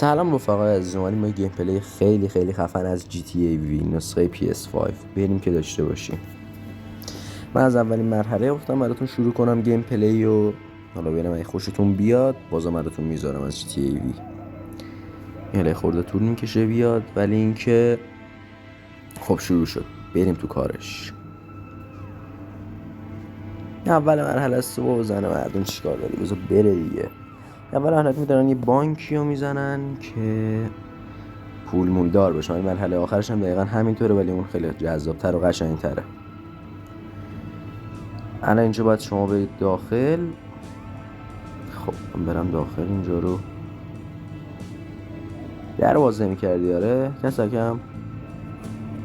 سلام رفقای عزیز، اومدیم ما گیم پلی خیلی خیلی خفن از GTA V نسخه PS5 بریم که داشته باشیم. من از اولین مرحله گفتم براتون شروع کنم گیم پلی و حالا ببینم اگه خوشتون بیاد بازم براتون میذارم از GTA V. یعنی خورده طول میکشه بیاد، ولی اینکه خب شروع شد، بریم تو کارش. اول مرحله است و زن مردم چیکار داری؟ بذار بره دیگه. اول مرحله میدارن یه بانکی رو میزنن که پول مولدار بشه. این مرحله آخرش هم دقیقا همینطوره، ولی اون خیلی جذاب‌تر و قشنگ‌تره. الان اینجا باید شما برید داخل. خب من برم داخل. اینجا رو در باز نمی‌کردی؟ آره کسکم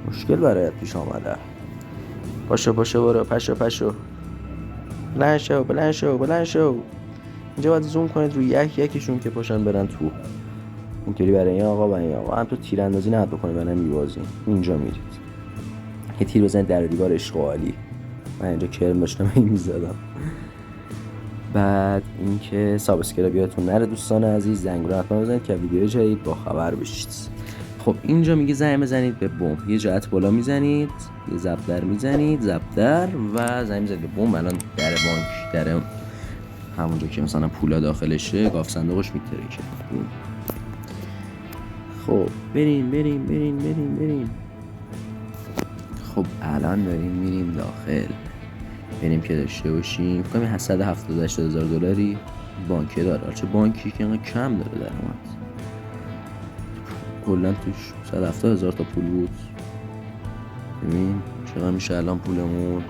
مشکل برایت پیش آمده. پاشو برو، پاشو بلند شو. اینجا باید زوم کنید روی یکیشون که پاشن برن تو. اینطوری برای این آقا و این آقا هم تو تیراندازی نهاد بکنید، برای میبازین. اینجا میرید یه تیر بزنید در دیوار اشغالی. من اینجا کرم داشتم این میزدم. بعد اینکه سابسکرایب یادتون نره دوستان عزیز، زنگ رو حتما بزنید که ویدیو جدید با خبر بشید. خب اینجا میگه زنگ بزنید به بمب. یه جهت بالا میزنید، یه زبدر میزنید، زبدر و زنگ میزنید به بمب. الان در بانک، در همونجا که مثلا پولا داخلشه، گاف صندوقش میترکه. خب بریم. خب الان داریم میریم داخل. بریم که داشته باشیم فکر کنم 178,000 دلاری بانکه داره. چه بانکی که اینقدر کم داره درآمد؟ کلا توش 170,000 تا پول بود. ببین چقدر میشه الان پولمون.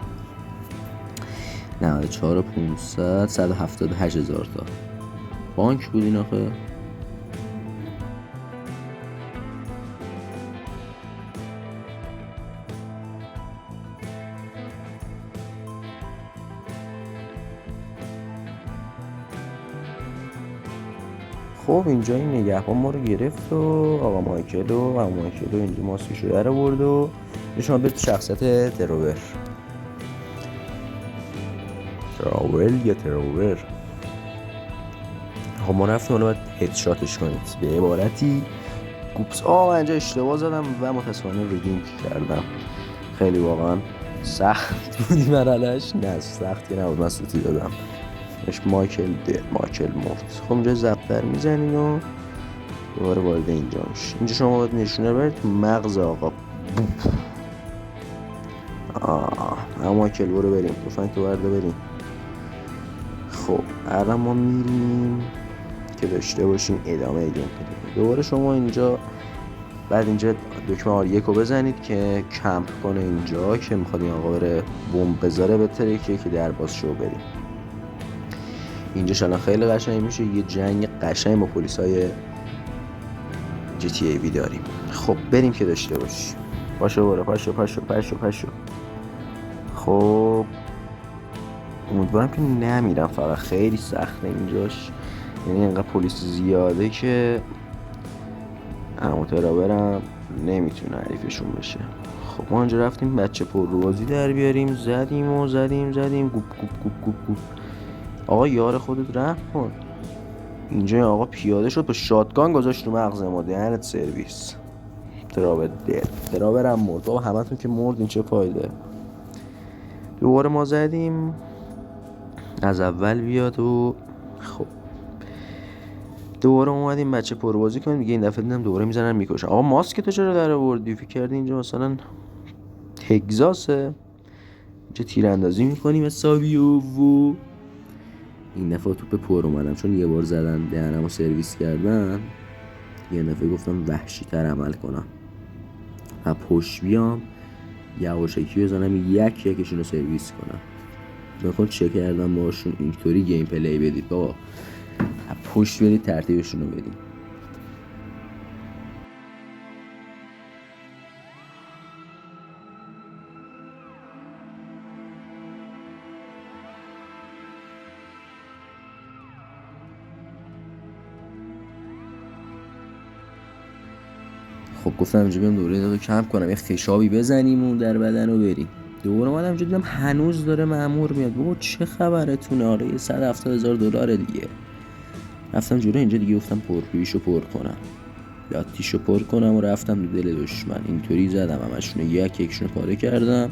94,500 178,000 تا بانک بود این آخه. خب اینجا این نگهبان ما رو گرفت و آقا مایکل و اینجا ماسکش رو در آورد و شما برید تو شخصیت ترور. خب ما رفتیم حالا باید هدشاتش کنید. به عبارتی گوپس. من اینجا اشتباه زدم و متاسفانه ریدینگ کردم. خیلی واقعا سخت بود این مرحلهش. نه سخت که نبود، من سوتی دادم. مایکل مرد. خب اینجا زبدر میزنین و دوباره وارد اینجا میشه. اینجا شما باید نشونه برید تو مغز آقا. مایکل برو بریم، توفنگ تو برده بریم. خب الان ما میریم که داشته باشیم ادامه گیم پلی. دوباره شما اینجا بعد اینجا دکمه R1 رو بزنید که کمپ کنه اینجا که میخواد این آقا بره بمب بذاره به ترکیه که در باز شو بریم. اینجاش الان خیلی قشنگ میشه. یه جنگ قشنگ با پلیسای GTA V داریم. خب بریم که داشته باشیم. پاشو. خب امیدوارم که نمیرم، فقط خیلی سخته اینجاش. یعنی اینقدر پلیس زیاده که اموترا برم نمیتونه حریفشون بشه. خب ما اینجا رفتیم بچه پرروازی در بیاریم. زدیم گوپ. آقا یار خودت رحم کن. اینجا آقا پیاده شد با شاتگان گذاشت رو مغز ما. دهنت سرویس. ترابرم مرد. بابا همتون که مرد، این چه فایده؟ دوباره ما زدیم از اول بیاد و خب دوباره اومدیم بچه پربازی کنیم دیگه. این دفعه دیدم دوباره میزنن میکشن. آقا ماسک تو چرا در آوردی؟ فکر کردی اینجا مثلا تگزاسه؟ اینجا تیراندازی میکنیم حسابی و این دفعه توپ پر اومدم چون یه بار زدن دهنمو سرویس کردن. یه دفعه گفتم وحشی تر عمل کنم و پشت بیام یواشکی بزنم یکشون رو سرویس کنم. بخون چه کردم باشون. اینطوری گیم پلی بدید بابا، پشت برید ترتیبشون رو بدید. خب گفتم اینجا بیام دوره رو کمپ کنم، یه خشابی بزنیم اون در بدن رو بریم. دوباره اومدم اینجا دیدم هنوز داره مأمور میاد. بابا چه خبرتونه؟ آره یه 170,000 دلار دیگه. رفتم جلو اینجا دیگه، گفتم پررویشو پر کنم. لاتیشو پر کنم و رفتم تو دل دشمن. اینطوری زدم همشونو یکشونو پاره کردم.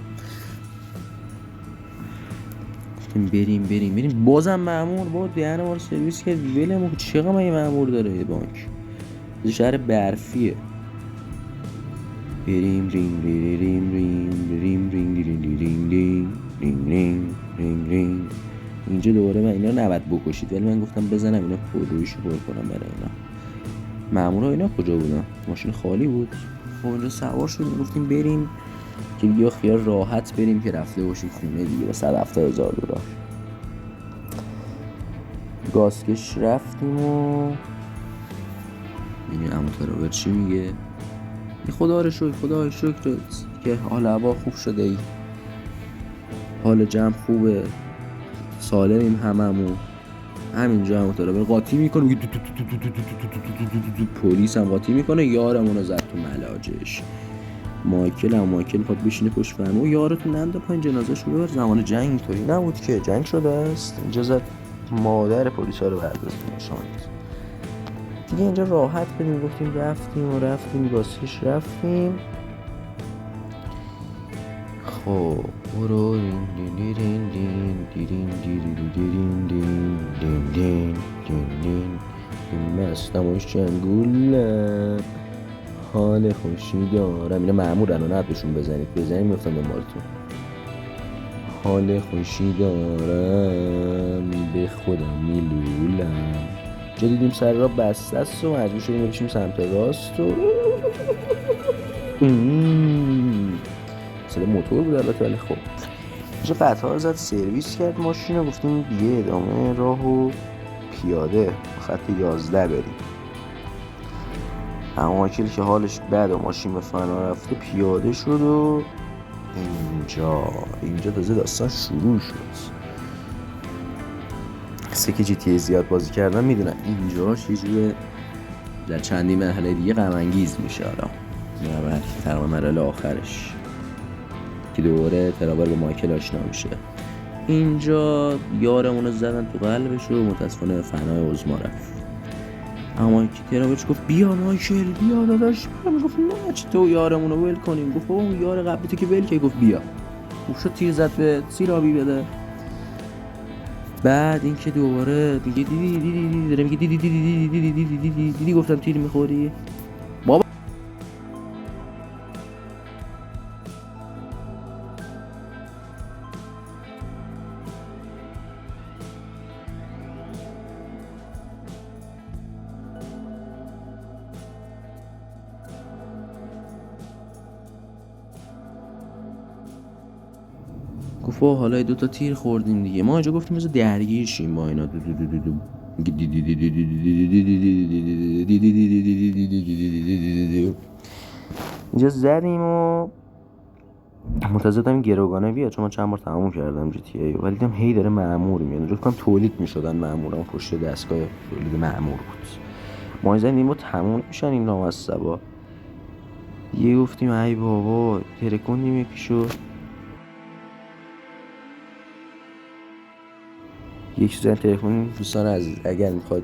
بریم بازم مأمور با دهن ما رو سرویس کرد. ولمون چقدر مگه مأمور داره بانک؟ شهر برفیه. بریم اینجا دوباره من اینا نباید بکشید، ولی من گفتم بزنم اینا پرویشو پر کنم برای اینا. مامورا اینا کجا بودن؟ ماشین خالی بود. خب اونجا سوار شدیم گفتیم بریم که بیا خیال راحت بریم که رفته باشیم خونه دیگه با 170,000 دلار. گازکش رفتیم و ببینیم عمو تراور چی میگه. خدا رو شکرت که حال هوا خوب شده ای، حال جمع خوبه، سالمیم هممون. همینجا عمو تراور قاطی میکنه، پلیس هم قاطی میکنه، یارمون رو زد تو ملاجش. مایکل میخواد بشینه پشت فرمون و یارتون ننده پایین جنازه‌شو ببر. زمان جنگ اینطوری نبود که، جنگ شده است اینجا، زد مادر پلیسا رو برداشت نشاند دیگه. اینجا راحت بدیم گفتیم رفتیم گازکش رفتیم. خب برو مستم و شنگولم، حال خوشی دارم. اینا مأمورن و نباید بهشون بزنید میفتن دنبالتون. حال خوشی دارم به خودم میلولم. جا دیدیم سر را بسته است و مجبور شدیم بکشیم سمت راست و مثلا موتور بود البته، ولی خب اینجا قطار زد سرویس کرد ماشین رو. گفتیم دیگه ادامه راهو پیاده خط 11 بریم. اما مایکل که حالش بد و ماشین به فنا رفته پیاده شد و اینجا تازه داستان شروع شد. کسی که جی تی ای زیاد بازی کردن میدونن اینجاش یه جوره در چندی مرحله دیگه غم انگیز میشه. حالا میرم تقریبا مرحله آخرش که دوباره تراور با مایکل آشنا میشه. اینجا یارمونو زدن تو قلبش و متاسفانه فنای عظما رفت. اما تراورش گفت بیا مایکل بیا داداش. من گفت نه تو یارمونو ول کنیم. گفت بابا اون یار قبلی تو که ول که. گفت بیا. گفت شو تیر زد به سیرابی بده. بعد اینکه دوباره میگه دیدی داره میگه دیدی گفتم تیر میخوری بابا. گفت حالا 2 تا تیر خوردیم دیگه. ما اینجا گفتیم مثلا درگیر شیم با اینا. اینجا زدیم و منتظرم گروگانه بیاد چون من چند بار تموم کردم جی تی ای، ولی دیدم هی داره مأمور میاد. اونجا فکر کنم تولید میشدن مأمورا پشت دستگاه تولید مأمور بود. ما زدیم و تموم میشن این نامصبا. یه گفتیم ای بابا ترکوندیم یکیشو. یک چیز تلفن دوستان عزیز اگر میخواد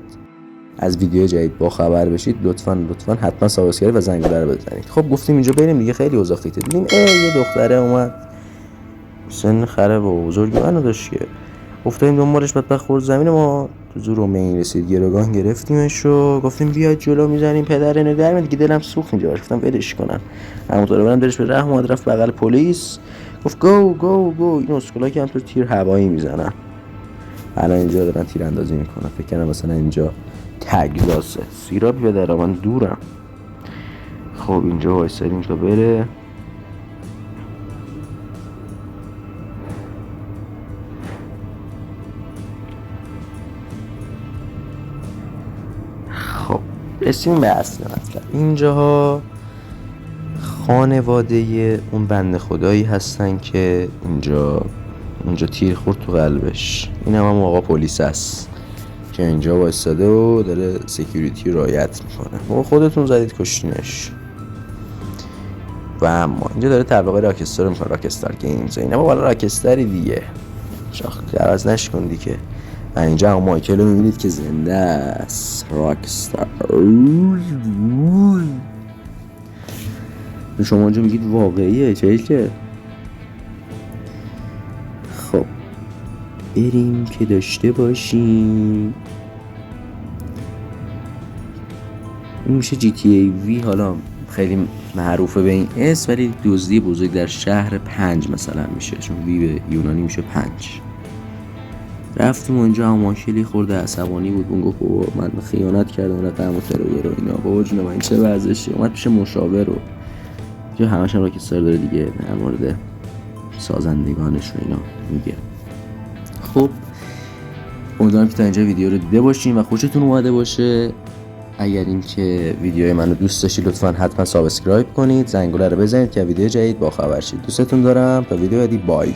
از ویدیو جدید با خبر بشید لطفاً حتما سابسکرایب و زنگوله رو بزنید. خب گفتیم اینجا بریم دیگه، خیلی اوضاع خیته. دیدیم یه دختره اومد سن خره و بزرگی منو داشت که افتادیم دنبالش. بدبخت خورد زمین. ما تو زور رومین رسید گروگان گرفتیمش و گفتیم بیاید جلو میزنیم پدر اینو در میاد دیگه. دلم سوخت اینجا گفتم ولش کنن. همونطوره برام دلش به رحم اومد رفت بغل پلیس گفت گو. این اسکولا که هم تو تیر هوایی میزنن. الان اینجا دارن تیراندازی میکنن. فکر کنم مثلا اینجا تگزاسه. سیرابی به در من دورم. خب اینجا وایسادیم تا بره. خب رسیم به اصل مطلب. اینجاها خانواده اون بنده خدایی هستن که اینجا تیر خورد تو قلبش. این هم آقا پلیس هست که اینجا وایساده و داره سکیوریتی رعایت میکنه. و خودتون زدید کشتینش. و اما اینجا داره تبلیغ راکستار میکنه، راکستار گیمز. اینا با بالا راکستری دیگه شاخ عوض نشکن دیگه. و اینجا هم مایکل رو میبینید که زنده است. راکستار. شما اونجا میگید واقعیه چه که. خب بریم که داشته باشیم. این میشه GTA V. حالا خیلی معروفه به این اسم، ولی دزدی بزرگ در شهر 5 مثلا میشه، چون وی به یونانی میشه 5. رفتیم اونجا هم ماشلی خورده عصبانی بود. اون گفت من خیانت کردم رقم و ترور و اینا. بابا جون من چه وضعشه. اومد پیش مشاور رو جو همش هم راکستار داره دیگه، در مورد سازندگانش و اینا میگه. خب امیدوارم که تا اینجا ویدیو رو دیده باشین و خوشتون اومده باشه. اگر اینکه ویدیوی منو دوست داشتید لطفاً حتما سابسکرایب کنید، زنگوله رو بزنید که ویدیو جدید باخبر شید. دوستتون دارم. تا ویدیو بعدی، بای.